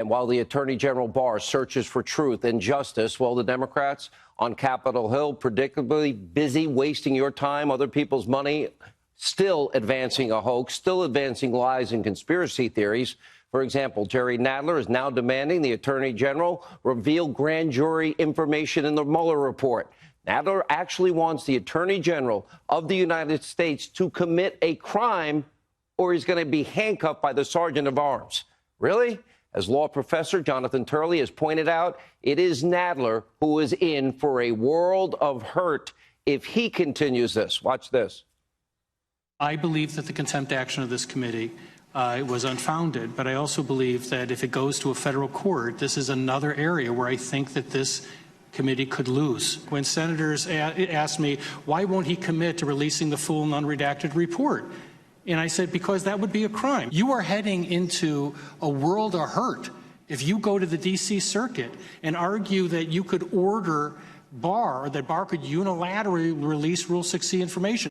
And while the Attorney General Barr searches for truth and justice, well, the Democrats on Capitol Hill predictably busy wasting your time, other people's money, still advancing a hoax, still advancing lies and conspiracy theories. For example, Jerry Nadler is now demanding the Attorney General reveal grand jury information in the Mueller report. Nadler actually wants the Attorney General of the United States to commit a crime, or he's going to be handcuffed by the Sergeant of Arms. Really? As law professor Jonathan Turley has pointed out, it is Nadler who is in for a world of hurt if he continues this. Watch this. I believe that the contempt action of this committee was unfounded, but I also believe that if it goes to a federal court, this is another area where I think that this committee could lose. When senators asked me, why won't he commit to releasing the full and unredacted report? And I said, because that would be a crime. You are heading into a world of hurt if you go to the D.C. Circuit and argue that you could order Barr, or that Barr could unilaterally release Rule 6c information.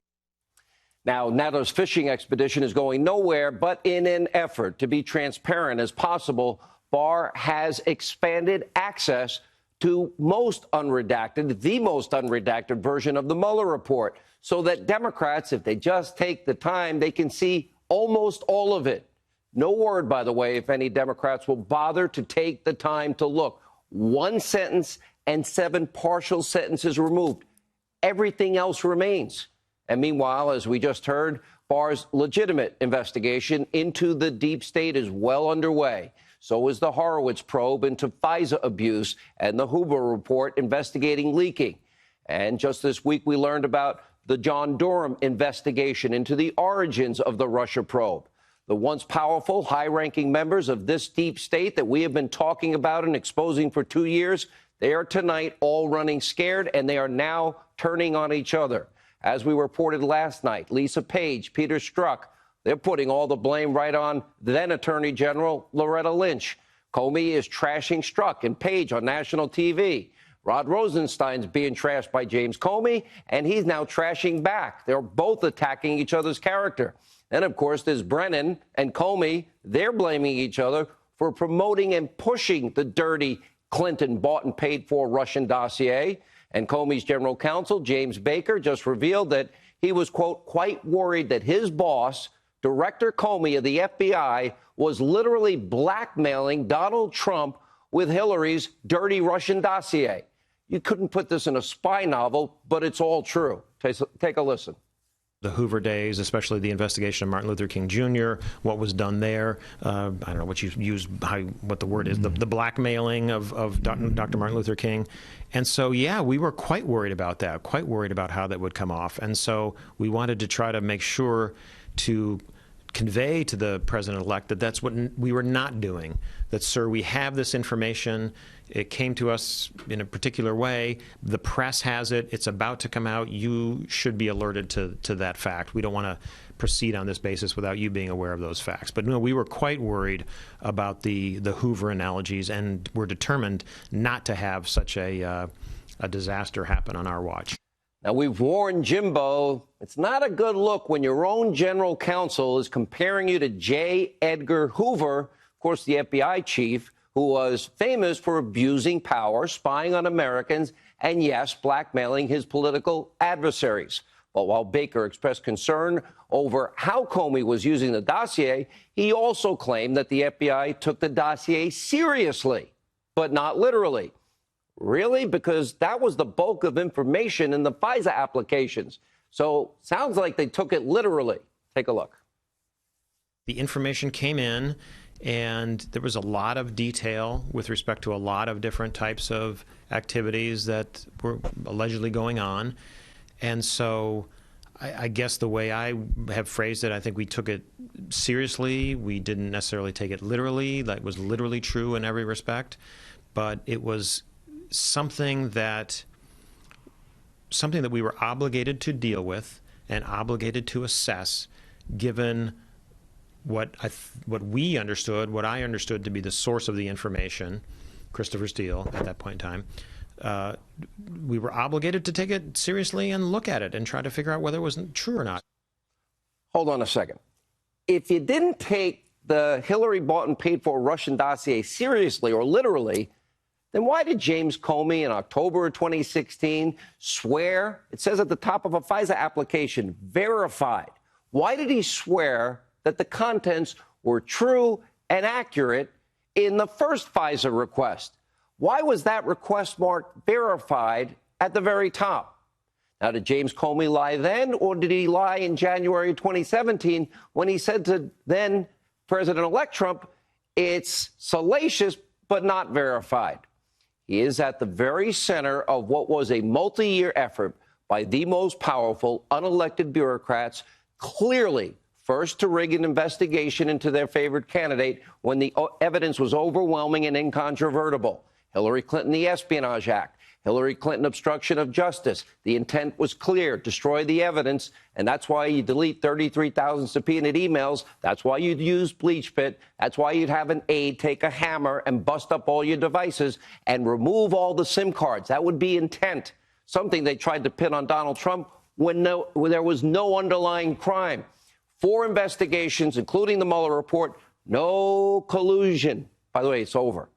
Now, Nadler's fishing expedition is going nowhere, but in an effort to be transparent as possible, Barr has expanded access to the most unredacted version of the Mueller report, so that Democrats, if they just take the time, they can see almost all of it. No word, by the way, if any Democrats will bother to take the time to look. One sentence and 7 partial sentences removed. Everything else remains. And meanwhile, as we just heard, Barr's legitimate investigation into the deep state is well underway. So is the Horowitz probe into FISA abuse and the Hoover report investigating leaking. And just this week, we learned about the John Durham investigation into the origins of the Russia probe. The once powerful, high-ranking members of this deep state that we have been talking about and exposing for 2 years, they are tonight all running scared, and they are now turning on each other. As we reported last night, Lisa Page, Peter Strzok, they're putting all the blame right on then Attorney General Loretta Lynch. Comey is trashing Strzok and Page on national TV. Rod Rosenstein's being trashed by James Comey, and he's now trashing back. They're both attacking each other's character. And, of course, there's Brennan and Comey. They're blaming each other for promoting and pushing the dirty Clinton bought and paid for Russian dossier. And Comey's general counsel, James Baker, just revealed that he was, quote, quite worried that his boss, Director Comey of the FBI, was literally blackmailing Donald Trump with Hillary's dirty Russian dossier. You couldn't put this in a spy novel, but it's all true. Take a listen. The Hoover days, especially the investigation of Martin Luther King Jr., what was done there, I don't know what you use, what the word is, the blackmailing of Dr. Martin Luther King. And so, yeah, we were quite worried about that, quite worried about how that would come off. And so we wanted to try to make sure to convey to the president-elect that that's what we were not doing, that, sir, we have this information. It came to us in a particular way. The press has it. It's about to come out. You should be alerted to that fact. We don't want to proceed on this basis without you being aware of those facts. But no, we were quite worried about the Hoover analogies, and we're determined not to have such a disaster happen on our watch. Now, we've warned Jimbo, it's not a good look when your own general counsel is comparing you to J. Edgar Hoover, of course, the FBI chief, who was famous for abusing power, spying on Americans, and, yes, blackmailing his political adversaries. But while Baker expressed concern over how Comey was using the dossier, he also claimed that the FBI took the dossier seriously, but not literally. Really? Because that was the bulk of information in the FISA applications. So sounds like they took it literally. Take a look. The information came in, and there was a lot of detail with respect to a lot of different types of activities that were allegedly going on. And so I guess the way I have phrased it, I think we took it seriously. We didn't necessarily take it literally. That was literally true in every respect. But it was something that we were obligated to deal with and obligated to assess, given what we understood, what I understood to be the source of the information, Christopher Steele at that point in time. We were obligated to take it seriously and look at it and try to figure out whether it was true or not. Hold on a second. If you didn't take the Hillary bought and paid for Russian dossier seriously or literally, then why did James Comey in October of 2016 swear, it says at the top of a FISA application, verified? Why did he swear that the contents were true and accurate in the first FISA request? Why was that request marked verified at the very top? Now, did James Comey lie then, or did he lie in January 2017 when he said to then President-elect Trump, it's salacious but not verified? He is at the very center of what was a multi-year effort by the most powerful unelected bureaucrats, clearly first to rig an investigation into their favorite candidate when the evidence was overwhelming and incontrovertible. Hillary Clinton, the Espionage Act. Hillary Clinton, obstruction of justice. The intent was clear, destroy the evidence, and that's why you delete 33,000 subpoenaed emails. That's why you'd use BleachBit. That's why you'd have an aide take a hammer and bust up all your devices and remove all the SIM cards. That would be intent, something they tried to pin on Donald Trump when there was no underlying crime. 4 investigations, including the Mueller report, no collusion. By the way, it's over.